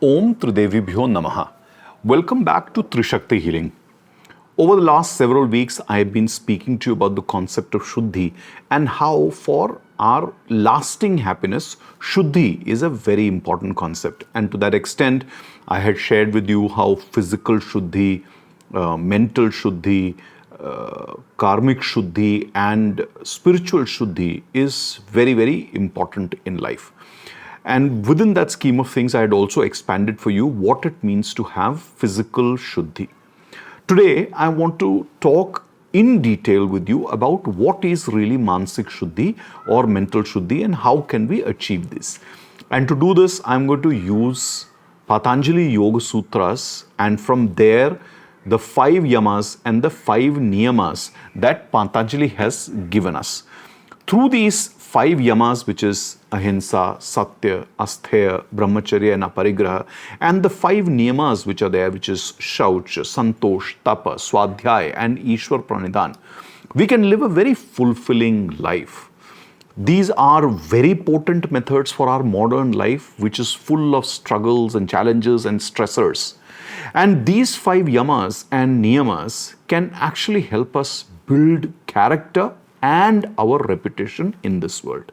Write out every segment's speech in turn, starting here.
Om Trudevibhyo Namaha. Welcome back to Trishakti Healing. Over the last several weeks, I have been speaking to you about the concept of Shuddhi and how for our lasting happiness, Shuddhi is a very important concept. And to that extent, I had shared with you how physical Shuddhi, mental Shuddhi, karmic Shuddhi and spiritual Shuddhi is very, very important in life. And within that scheme of things, I had also expanded for you what it means to have physical Shuddhi. Today, I want to talk in detail with you about what is really Manasik Shuddhi or mental Shuddhi and how can we achieve this. And to do this, I'm going to use Patanjali Yoga Sutras and from there, the 5 Yamas and the 5 Niyamas that Patanjali has given us. Through these 5 Yamas, which is Ahimsa, Satya, Asteya, Brahmacharya and Aparigraha, and the 5 Niyamas which are there, which is Shaucha, Santosha, Tapas, Svadhyaya and Ishvara Pranidhana, we can live a very fulfilling life. These are very potent methods for our modern life, which is full of struggles and challenges and stressors. And these 5 Yamas and Niyamas can actually help us build character and our reputation in this world.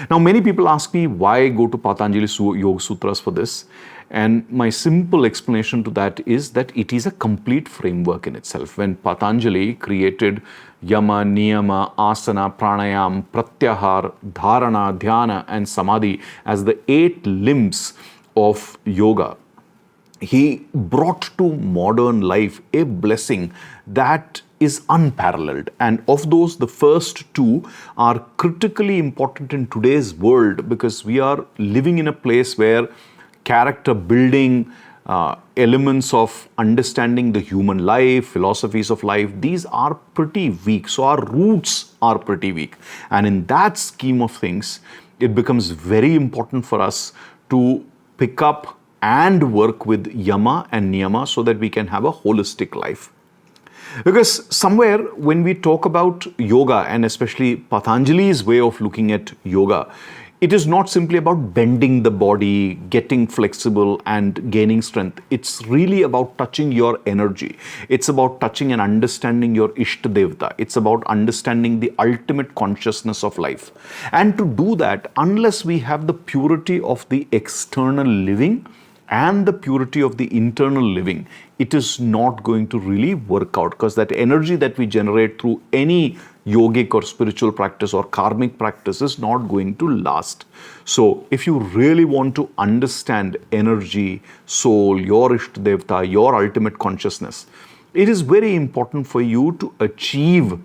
Now, many people ask me why go to Patanjali Yoga Sutras for this. And my simple explanation to that is that it is a complete framework in itself. When Patanjali created Yama, Niyama, Asana, Pranayam, Pratyahar, Dharana, Dhyana and Samadhi as the 8 limbs of yoga, he brought to modern life a blessing that is unparalleled. And of those, the first 2 are critically important in today's world because we are living in a place where character building, elements of understanding the human life, philosophies of life, these are pretty weak. So our roots are pretty weak. And in that scheme of things, it becomes very important for us to pick up and work with Yama and Niyama so that we can have a holistic life. Because somewhere when we talk about yoga and especially Patanjali's way of looking at yoga, it is not simply about bending the body, getting flexible and gaining strength. It's really about touching your energy. It's about touching and understanding your Ishtadevata. It's about understanding the ultimate consciousness of life. And to do that, unless we have the purity of the external living and the purity of the internal living, it is not going to really work out because that energy that we generate through any yogic or spiritual practice or karmic practice is not going to last. So if you really want to understand energy, soul, your Ishtadevata, your ultimate consciousness, it is very important for you to achieve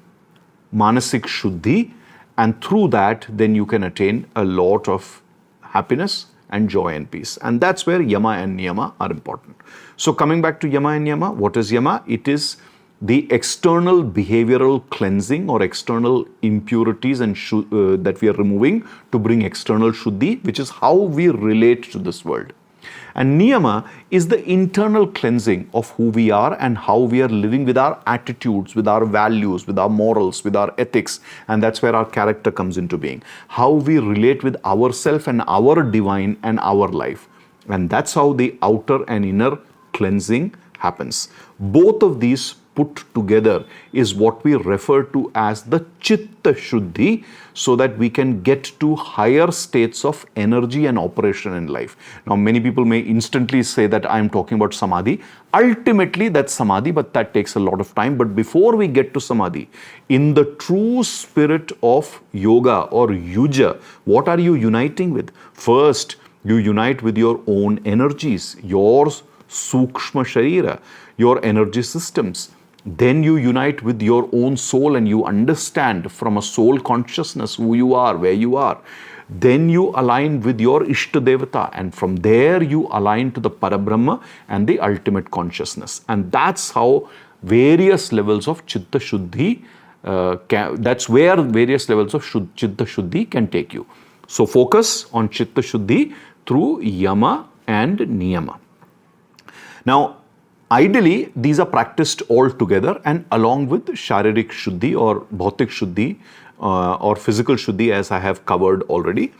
Manasik Shuddhi, and through that then you can attain a lot of happiness and joy and peace. And that's where Yama and Niyama are important. So coming back to Yama and Niyama, what is Yama? It is the external behavioral cleansing or external impurities and that we are removing to bring external Shuddhi, which is how we relate to this world. And Niyama is the internal cleansing of who we are and how we are living with our attitudes, with our values, with our morals, with our ethics. And that's where our character comes into being. How we relate with ourselves and our divine and our life. And that's how the outer and inner cleansing happens. Both of these put together is what we refer to as the Chitta Shuddhi, so that we can get to higher states of energy and operation in life. Now, many people may instantly say that I'm talking about Samadhi. Ultimately, that's Samadhi, but that takes a lot of time. But before we get to Samadhi, in the true spirit of yoga or yuja, what are you uniting with? First, you unite with your own energies, your sukshma sharira, your energy systems. Then you unite with your own soul and you understand from a soul consciousness who you are, where you are. Then you align with your Ishtadevata, and from there you align to the Parabrahma and the ultimate consciousness. And that's how various levels of Chitta Shuddhi, that's where various levels of Chitta Shuddhi can take you. So focus on Chitta Shuddhi through Yama and Niyama. Now, ideally, these are practiced all together and along with Sharirik Shuddhi or Bhautik Shuddhi or physical Shuddhi, as I have covered already.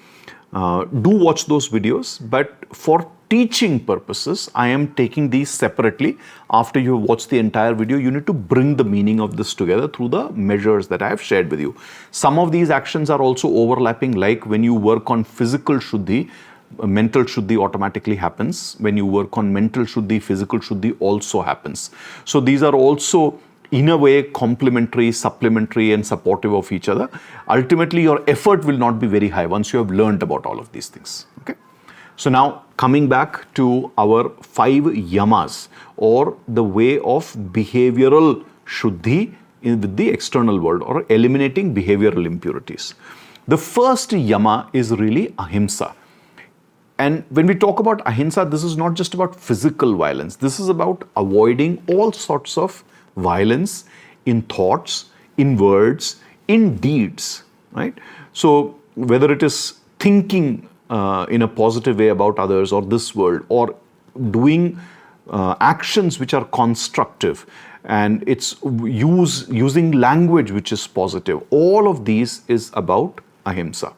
Do watch those videos, but for teaching purposes, I am taking these separately. After you have watched the entire video, you need to bring the meaning of this together through the measures that I have shared with you. Some of these actions are also overlapping, like when you work on physical Shuddhi, mental Shuddhi automatically happens. When you work on mental Shuddhi, physical Shuddhi also happens. So these are also in a way complementary, supplementary and supportive of each other. Ultimately, your effort will not be very high once you have learned about all of these things. Okay. So now coming back to our 5 yamas, or the way of behavioral Shuddhi with the external world, or eliminating behavioral impurities. The first yama is really Ahimsa. And when we talk about Ahimsa, this is not just about physical violence. This is about avoiding all sorts of violence in thoughts, in words, in deeds, right? So whether it is thinking in a positive way about others or this world, or doing actions which are constructive, and it's using language which is positive, all of these is about Ahimsa.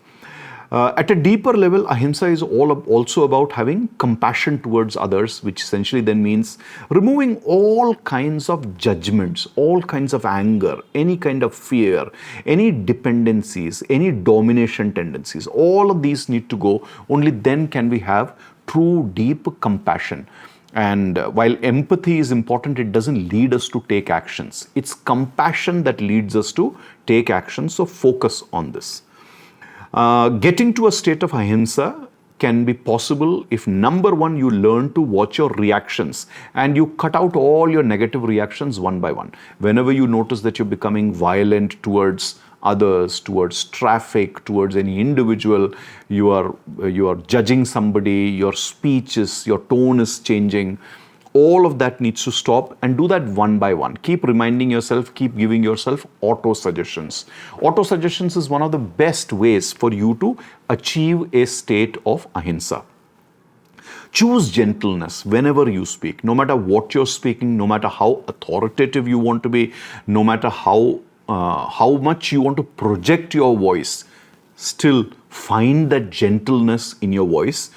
At a deeper level, Ahimsa is also about having compassion towards others, which essentially then means removing all kinds of judgments, all kinds of anger, any kind of fear, any dependencies, any domination tendencies. All of these need to go. Only then can we have true, deep compassion. And while empathy is important, it doesn't lead us to take actions. It's compassion that leads us to take action. So focus on this. Getting to a state of Ahimsa can be possible if, number one, you learn to watch your reactions and you cut out all your negative reactions one by one. Whenever you notice that you're becoming violent towards others, towards traffic, towards any individual, you are judging somebody, your speech is, your tone is changing, all of that needs to stop, and do that one by one. Keep reminding yourself, keep giving yourself auto-suggestions. Auto-suggestions is one of the best ways for you to achieve a state of Ahimsa. Choose gentleness whenever you speak, no matter what you're speaking, no matter how authoritative you want to be, no matter how much you want to project your voice. Still find that gentleness in your voice.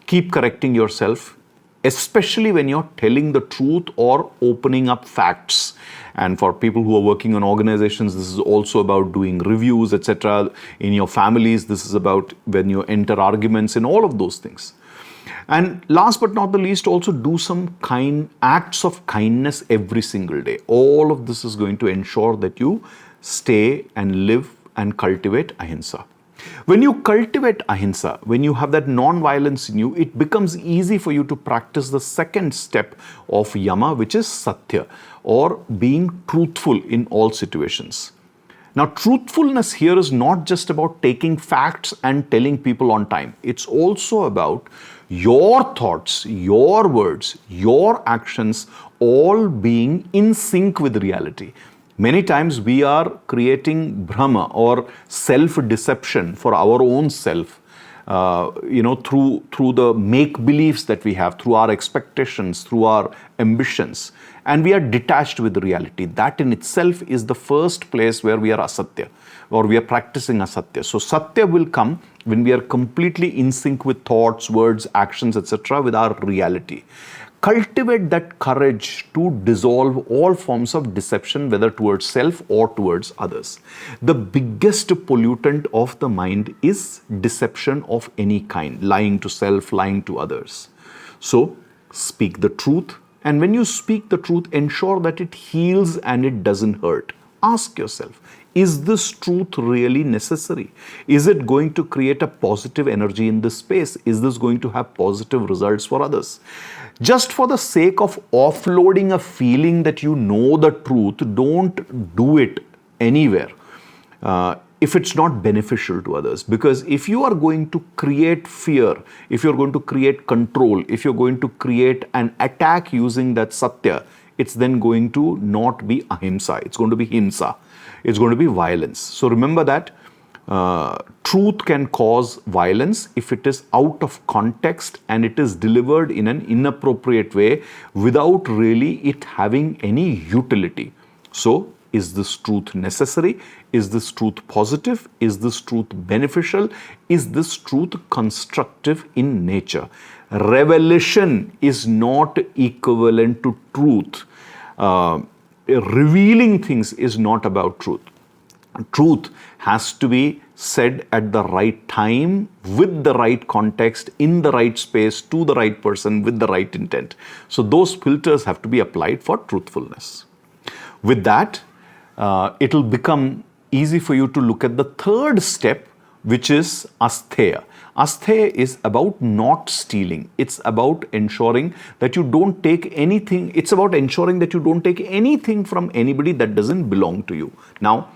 Keep correcting yourself, especially when you're telling the truth or opening up facts. And for people who are working on organizations, this is also about doing reviews, etc. In your families, this is about when you enter arguments and all of those things. And last but not the least, also do some acts of kindness every single day. All of this is going to ensure that you stay and live and cultivate Ahimsa. When you cultivate Ahimsa, when you have that non-violence in you, it becomes easy for you to practice the second step of Yama, which is Satya, or being truthful in all situations. Now, truthfulness here is not just about taking facts and telling people on time. It's also about your thoughts, your words, your actions all being in sync with reality. Many times we are creating Brahma or self-deception for our own self, through the make-believes that we have, through our expectations, through our ambitions. And we are detached with reality. That in itself is the first place where we are asatya, or we are practicing asatya. So satya will come when we are completely in sync with thoughts, words, actions, etc., with our reality. Cultivate that courage to dissolve all forms of deception, whether towards self or towards others. The biggest pollutant of the mind is deception of any kind, lying to self, lying to others. So, speak the truth. And when you speak the truth, ensure that it heals and it doesn't hurt. Ask yourself, is this truth really necessary? Is it going to create a positive energy in this space? Is this going to have positive results for others? Just for the sake of offloading a feeling that you know the truth, don't do it anywhere if it's not beneficial to others. Because if you are going to create fear, if you're going to create control, if you're going to create an attack using that satya, it's then going to not be ahimsa, it's going to be himsa, it's going to be violence. So remember that truth can cause violence if it is out of context and it is delivered in an inappropriate way without really it having any utility. So, is this truth necessary? Is this truth positive? Is this truth beneficial? Is this truth constructive in nature? Revelation is not equivalent to truth. Revealing things is not about truth. Truth has to be said at the right time, with the right context, in the right space, to the right person, with the right intent. So those filters have to be applied for truthfulness. With that, it will become easy for you to look at the third step, which is Asteya. Asteya is about not stealing. It's about ensuring that you don't take anything. It's about ensuring that you don't take anything from anybody that doesn't belong to you. Now,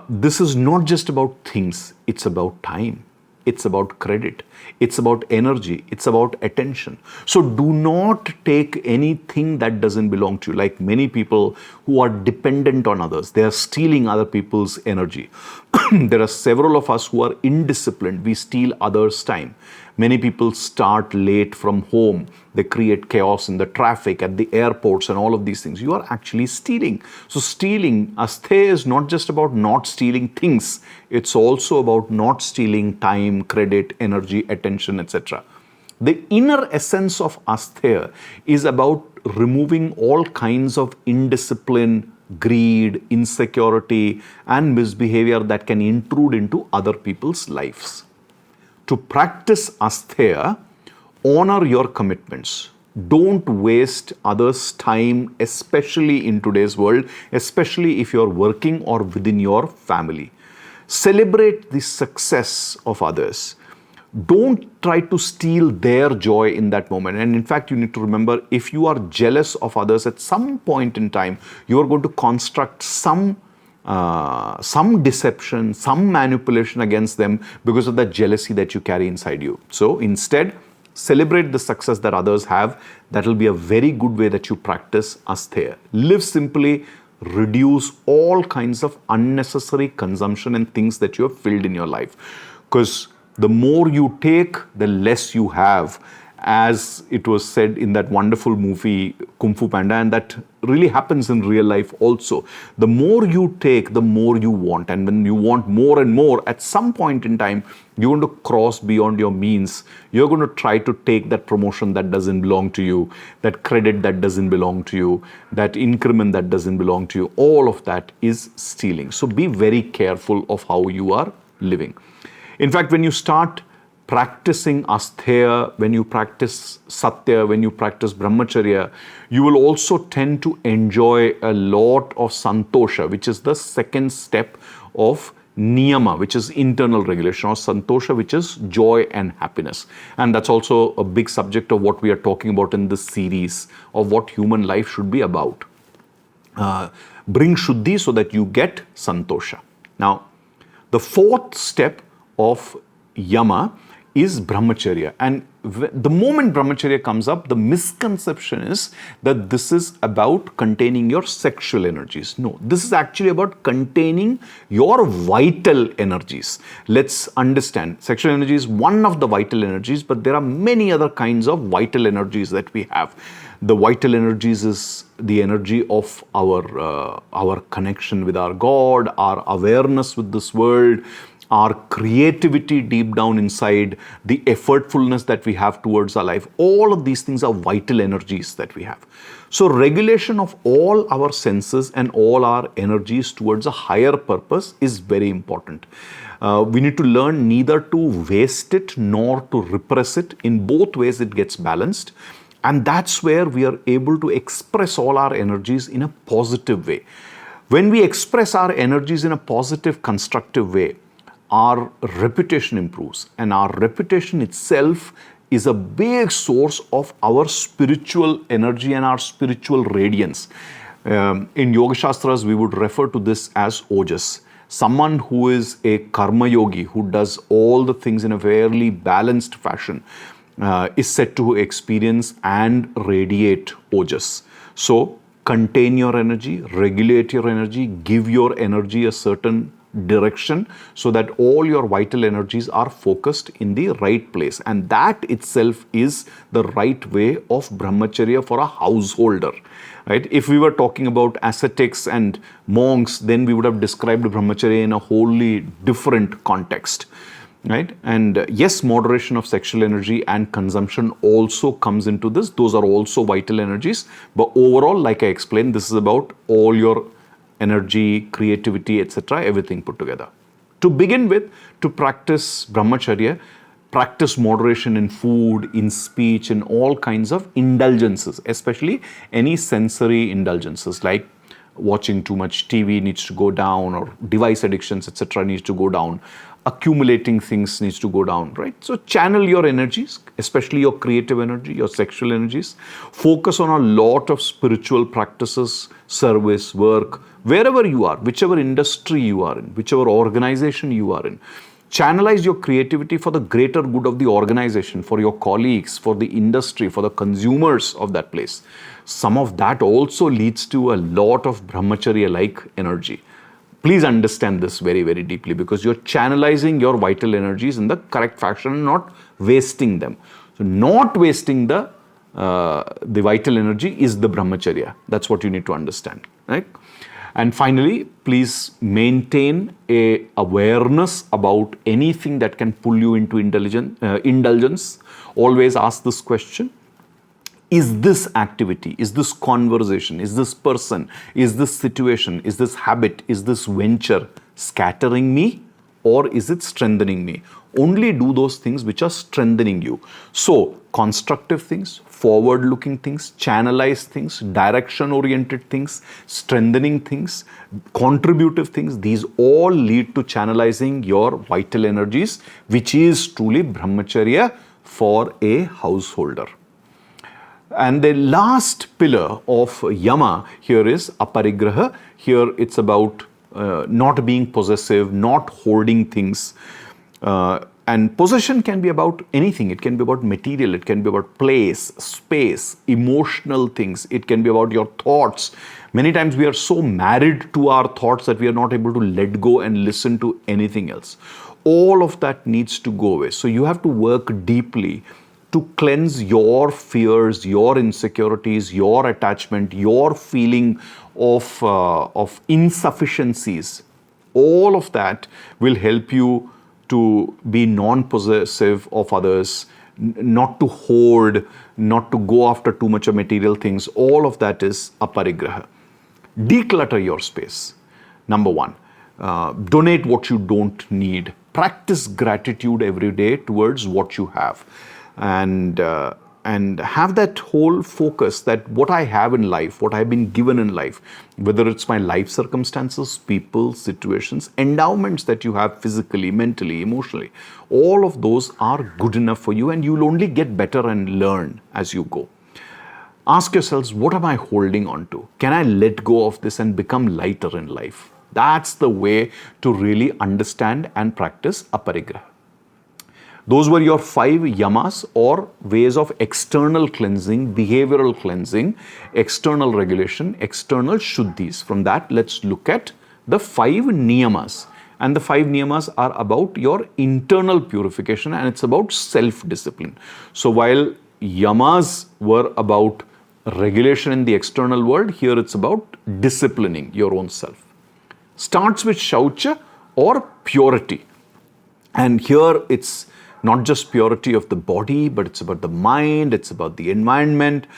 this is not just about things. It's about time. It's about credit. It's about energy. It's about attention. So do not take anything that doesn't belong to you. Like many people who are dependent on others, they are stealing other people's energy. There are several of us who are indisciplined. We steal others' time. Many people start late from home. They create chaos in the traffic, at the airports, and all of these things. You are actually stealing. So stealing, Asteya, is not just about not stealing things. It's also about not stealing time, credit, energy, attention, etc. The inner essence of Asteya is about removing all kinds of indiscipline, greed, insecurity, and misbehavior that can intrude into other people's lives. To practice Asteya, honor your commitments. Don't waste others' time, especially in today's world, especially if you're working or within your family. Celebrate the success of others. Don't try to steal their joy in that moment. And in fact, you need to remember, if you are jealous of others at some point in time, you are going to construct some deception, some manipulation against them because of the jealousy that you carry inside you. So instead, celebrate the success that others have. That will be a very good way that you practice Asteya. Live simply, reduce all kinds of unnecessary consumption and things that you have filled in your life. Because the more you take, the less you have. As it was said in that wonderful movie Kung Fu Panda, and that really happens in real life also. The more you take, the more you want. And when you want more and more, at some point in time, you're going to cross beyond your means. You're going to try to take that promotion that doesn't belong to you, that credit that doesn't belong to you, that increment that doesn't belong to you. All of that is stealing. So be very careful of how you are living. In fact, when you start practicing Asteya, when you practice Satya, when you practice Brahmacharya, you will also tend to enjoy a lot of Santosha, which is the second step of Niyama, which is internal regulation, or Santosha, which is joy and happiness. And that's also a big subject of what we are talking about in this series of what human life should be about. Bring Shuddhi so that you get Santosha. Now, the fourth step of Yama is Brahmacharya. And the moment Brahmacharya comes up, the misconception is that this is about containing your sexual energies. No, this is actually about containing your vital energies. Let's understand, sexual energy is one of the vital energies, but there are many other kinds of vital energies that we have. The vital energies is the energy of our connection with our God, our awareness with this world, our creativity deep down inside, the effortfulness that we have towards our life. All of these things are vital energies that we have. So regulation of all our senses and all our energies towards a higher purpose is very important. We need to learn neither to waste it nor to repress it. In both ways, it gets balanced. And that's where we are able to express all our energies in a positive way. When we express our energies in a positive, constructive way, our reputation improves, and our reputation itself is a big source of our spiritual energy and our spiritual radiance. In Yoga Shastras, we would refer to this as Ojas. Someone who is a karma yogi, who does all the things in a fairly balanced fashion, is said to experience and radiate Ojas. So contain your energy, regulate your energy, give your energy a certain direction so that all your vital energies are focused in the right place. And that itself is the right way of Brahmacharya for a householder. Right? If we were talking about ascetics and monks, then we would have described Brahmacharya in a wholly different context. right? And yes, moderation of sexual energy and consumption also comes into this. Those are also vital energies. But overall, like I explained, this is about all your energy, creativity, etc., everything put together. To begin with, to practice Brahmacharya, practice moderation in food, in speech, in all kinds of indulgences, especially any sensory indulgences like watching too much TV needs to go down, or device addictions, etc., needs to go down. Accumulating things needs to go down, right? So channel your energies, especially your creative energy, your sexual energies. Focus on a lot of spiritual practices, service, work, wherever you are, whichever industry you are in, whichever organization you are in. Channelize your creativity for the greater good of the organization, for your colleagues, for the industry, for the consumers of that place. Some of that also leads to a lot of brahmacharya-like energy. Please understand this very, very deeply, because you're channelizing your vital energies in the correct fashion and not wasting them. So not wasting the vital energy is the brahmacharya. That's what you need to understand, right? And finally, please maintain a awareness about anything that can pull you into indulgence. Always ask this question: is this activity, is this conversation, is this person, is this situation, is this habit, is this venture scattering me, or is it strengthening me? Only do those things which are strengthening you. So, constructive things, forward-looking things, channelized things, direction-oriented things, strengthening things, contributive things, these all lead to channelizing your vital energies, which is truly brahmacharya for a householder. And the last pillar of Yama here is Aparigraha. Here it's about not being possessive, not hoarding things. And possession can be about anything. It can be about material, it can be about place, space, emotional things. It can be about your thoughts. Many times we are so married to our thoughts that we are not able to let go and listen to anything else. All of that needs to go away. So you have to work deeply to cleanse your fears, your insecurities, your attachment, your feeling of insufficiencies. All of that will help you to be non-possessive of others, not to hoard, not to go after too much of material things. All of that is aparigraha. Declutter your space. Number one, donate what you don't need. Practice gratitude every day towards what you have. And have that whole focus that what I have in life, what I've been given in life, whether it's my life circumstances, people, situations, endowments that you have physically, mentally, emotionally, all of those are good enough for you, and you'll only get better and learn as you go. Ask yourselves, what am I holding on to? Can I let go of this and become lighter in life? That's the way to really understand and practice aparigraha. Those were your 5 yamas, or ways of external cleansing, behavioral cleansing, external regulation, external shuddhis. From that, let's look at the 5 niyamas. And the 5 niyamas are about your internal purification, and it's about self-discipline. So while yamas were about regulation in the external world, here it's about disciplining your own self. Starts with Shaucha, or purity. And here it's not just purity of the body, but it's about the mind, it's about the environment.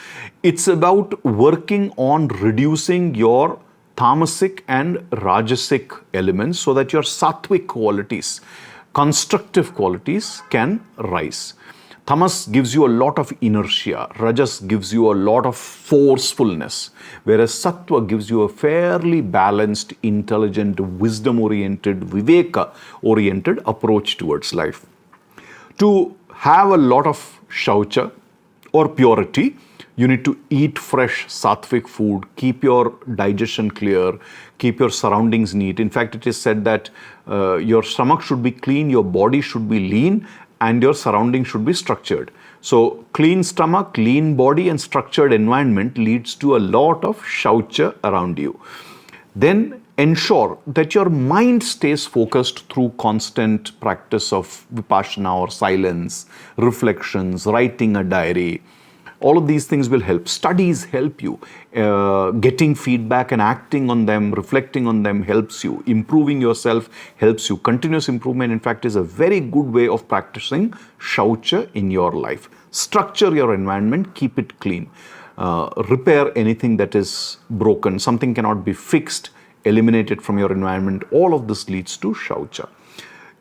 It's about working on reducing your tamasic and rajasic elements so that your sattvic qualities, constructive qualities, can rise. Tamas gives you a lot of inertia, rajas gives you a lot of forcefulness, whereas sattva gives you a fairly balanced, intelligent, wisdom-oriented, viveka-oriented approach towards life. To have a lot of shaucha or purity, you need to eat fresh sattvic food, keep your digestion clear, keep your surroundings neat. In fact, it is said that your stomach should be clean, your body should be lean, and your surroundings should be structured. So clean stomach, clean body, and structured environment leads to a lot of shaucha around you. Then ensure that your mind stays focused through constant practice of vipassana or silence, reflections, writing a diary, All of these things will help. Studies help you. Getting feedback and acting on them, reflecting on them helps you. Improving yourself helps you. Continuous improvement, in fact, is a very good way of practicing Shaucha in your life. Structure your environment, keep it clean. Repair anything that is broken. Something cannot be fixed, eliminate it from your environment. All of this leads to Shaucha.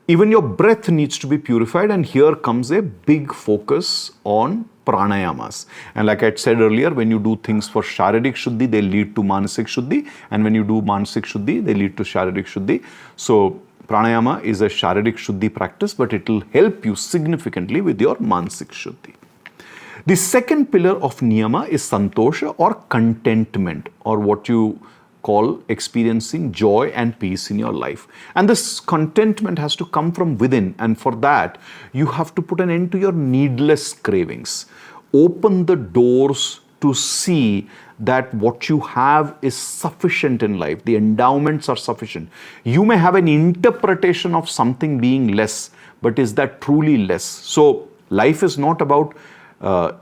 Even your breath needs to be purified, and here comes a big focus on pranayamas. And like I said earlier, when you do things for Sharirik Shuddhi, they lead to Manasik Shuddhi, and when you do Manasik Shuddhi, they lead to Sharirik Shuddhi. So pranayama is a Sharirik Shuddhi practice, but it will help you significantly with your Manasik Shuddhi. The second pillar of Niyama is Santosha, or contentment, or what you call experiencing joy and peace in your life. And this contentment has to come from within, and for that you have to put an end to your needless cravings. Open the doors to see that what you have is sufficient in life. The endowments are sufficient. You may have an interpretation of something being less, but is that truly less? So life is not about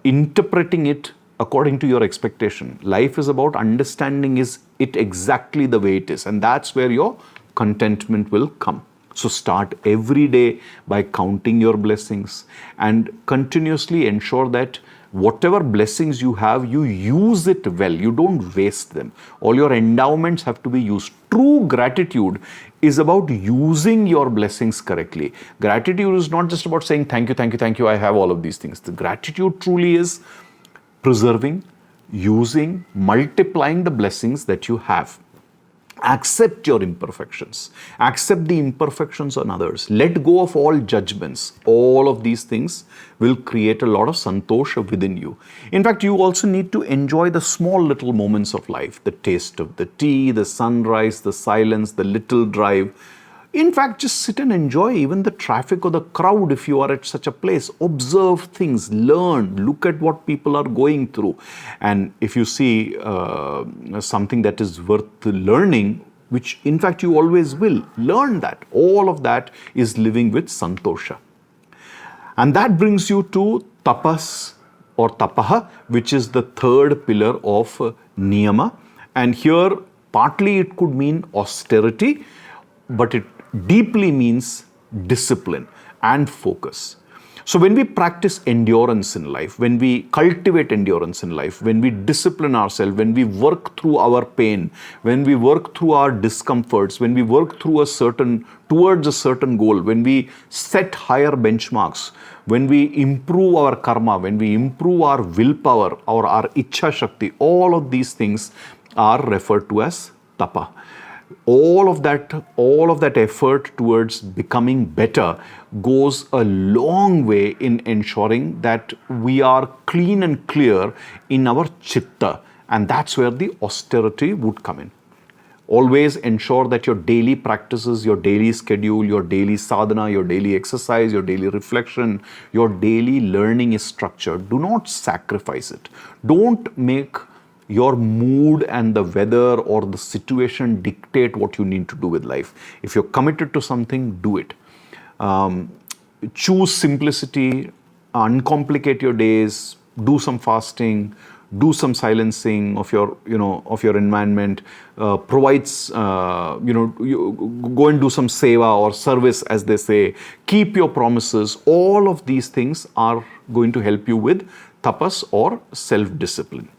interpreting it according to your expectation. Life is about understanding is it exactly the way it is, and that's where your contentment will come. So start every day by counting your blessings and continuously ensure that whatever blessings you have, you use it well. You don't waste them. All your endowments have to be used. True gratitude is about using your blessings correctly. Gratitude is not just about saying thank you, thank you, thank you, I have all of these things. The gratitude truly is preserving, using, multiplying the blessings that you have. Accept your imperfections. Accept the imperfections on others. Let go of all judgments. All of these things will create a lot of santosha within you. In fact, you also need to enjoy the small little moments of life. The taste of the tea, the sunrise, the silence, the little drive. In fact, just sit and enjoy even the traffic or the crowd if you are at such a place. Observe things, learn, look at what people are going through. And if you see something that is worth learning, which in fact you always will, learn that. All of that is living with santosha. And that brings you to tapas or tapaha, which is the third pillar of niyama. And here, partly it could mean austerity, but it deeply means discipline and focus. So when we practice endurance in life, when we cultivate endurance in life, when we discipline ourselves, when we work through our pain, when we work through our discomforts, when we work through towards a certain goal, when we set higher benchmarks, when we improve our karma, when we improve our willpower or our ichha shakti, all of these things are referred to as tapa. All of that effort towards becoming better goes a long way in ensuring that we are clean and clear in our chitta, and that's where the austerity would come in. Always ensure that your daily practices, your daily schedule, your daily sadhana, your daily exercise, your daily reflection, your daily learning is structured. Do not sacrifice it. Don't make your mood and the weather or the situation dictate what you need to do with life. If you're committed to something, do it. Choose simplicity, uncomplicate your days, do some fasting, do some silencing of your environment, provides, you go and do some seva or service, as they say, keep your promises. All of these things are going to help you with tapas or self-discipline.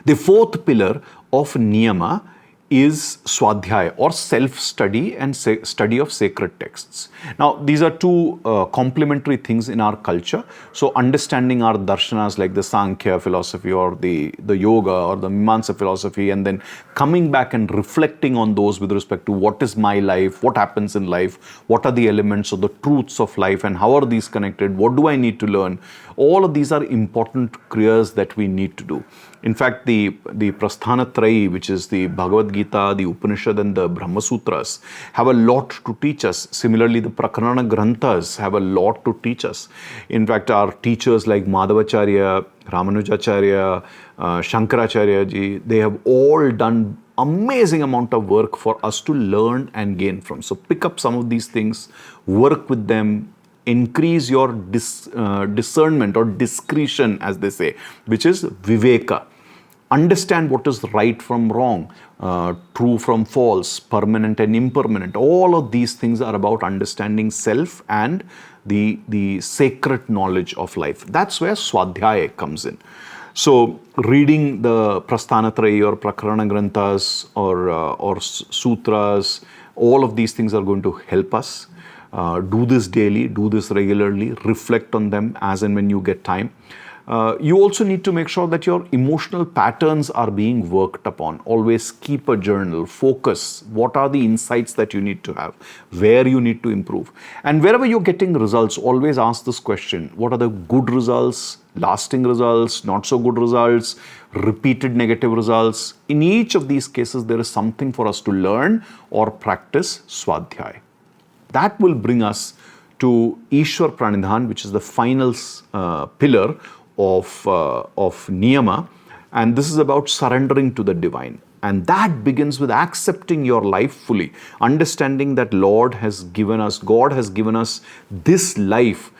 The fourth pillar of niyama is Svadhyaya or self-study and study of sacred texts. Now, these are two complementary things in our culture. So, understanding our darshanas like the Sankhya philosophy or the yoga or the Mimamsa philosophy, and then coming back and reflecting on those with respect to what is my life, what happens in life, what are the elements or the truths of life, and how are these connected, what do I need to learn. All of these are important kriyas that we need to do. In fact, the Prasthanatrayi, which is the Bhagavad Gita, the Upanishad and the Brahma Sutras, have a lot to teach us. Similarly, the Prakarana Granthas have a lot to teach us. In fact, our teachers like Madhavacharya, Ramanujacharya, Shankaracharya ji, they have all done amazing amount of work for us to learn and gain from. So pick up some of these things, work with them, increase your discernment or discretion, as they say, which is viveka. Understand what is right from wrong, true from false, permanent and impermanent. All of these things are about understanding self and the sacred knowledge of life. That's where Svadhyaya comes in. So, reading the Prasthanatrayi or Prakarana Granthas or Sutras, all of these things are going to help us. Do this daily, do this regularly, reflect on them as and when you get time. You also need to make sure that your emotional patterns are being worked upon. Always keep a journal, focus. What are the insights that you need to have? Where you need to improve? And wherever you're getting results, always ask this question: what are the good results, lasting results, not so good results, repeated negative results? In each of these cases, there is something for us to learn or practice Svadhyaya. That will bring us to Ishvara Pranidhana, which is the final pillar of Niyama, and this is about surrendering to the divine. And that begins with accepting your life fully, understanding that God has given us this life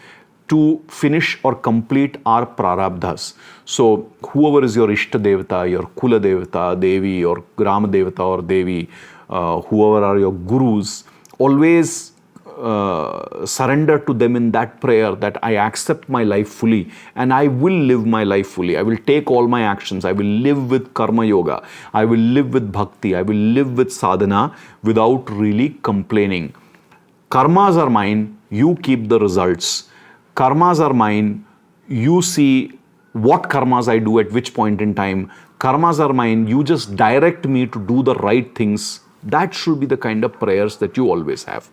to finish or complete our prarabdhas. So whoever is your Ishta Devata, your Kula Devata, Devi, or Grama Devata or Devi, whoever are your gurus, always surrender to them in that prayer that I accept my life fully and I will live my life fully. I will take all my actions. I will live with karma yoga. I will live with bhakti. I will live with sadhana without really complaining. Karmas are mine. You keep the results. Karmas are mine. You see what karmas I do at which point in time. Karmas are mine. You just direct me to do the right things. That should be the kind of prayers that you always have.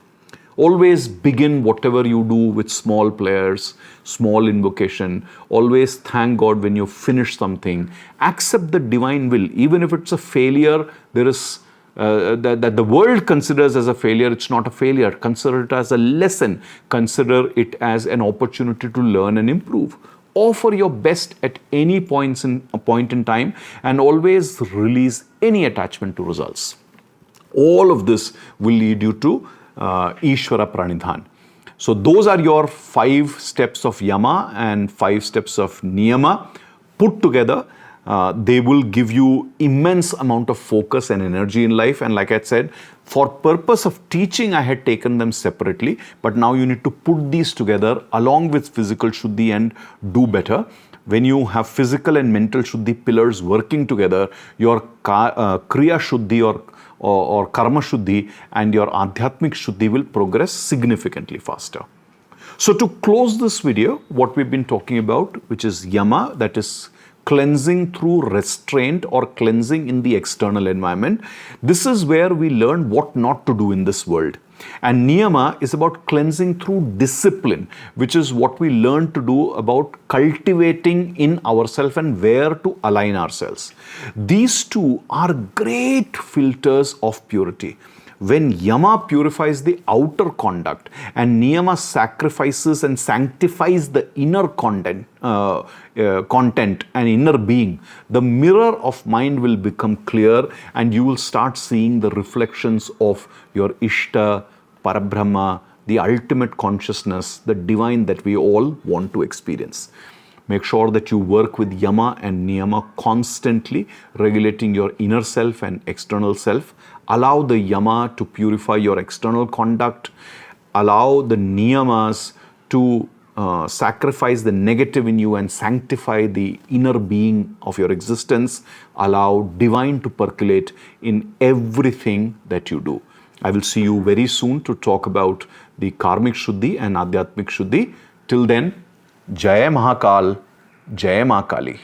Always begin whatever you do with small prayers, small invocation. Always thank God when you finish something. Accept the divine will. Even if it's a failure, there is that the world considers as a failure, it's not a failure. Consider it as a lesson. Consider it as an opportunity to learn and improve. Offer your best at any point in time and always release any attachment to results. All of this will lead you to Ishvara Pranidhana. So those are your 5 steps of Yama and 5 steps of Niyama. Put together, they will give you immense amount of focus and energy in life. And like I said, for purpose of teaching, I had taken them separately. But now you need to put these together along with physical Shuddhi and do better. When you have physical and mental Shuddhi pillars working together, your Kriya Shuddhi or Karma Shuddhi and your Adhyatmik Shuddhi will progress significantly faster. So to close this video, what we've been talking about, which is Yama, that is cleansing through restraint or cleansing in the external environment. This is where we learn what not to do in this world. And Niyama is about cleansing through discipline, which is what we learn to do about cultivating in ourselves and where to align ourselves. These two are great filters of purity. When Yama purifies the outer conduct and Niyama sacrifices and sanctifies the inner content and inner being, the mirror of mind will become clear and you will start seeing the reflections of your Ishta, Parabrahma, the ultimate consciousness, the divine that we all want to experience. Make sure that you work with Yama and Niyama constantly, regulating your inner self and external self. Allow the Yama to purify your external conduct. Allow the Niyamas to sacrifice the negative in you and sanctify the inner being of your existence. Allow divine to percolate in everything that you do. I will see you very soon to talk about the Karmic Shuddhi and Adhyatmik Shuddhi. Till then, Jai Mahakal, Jai Ma Kali.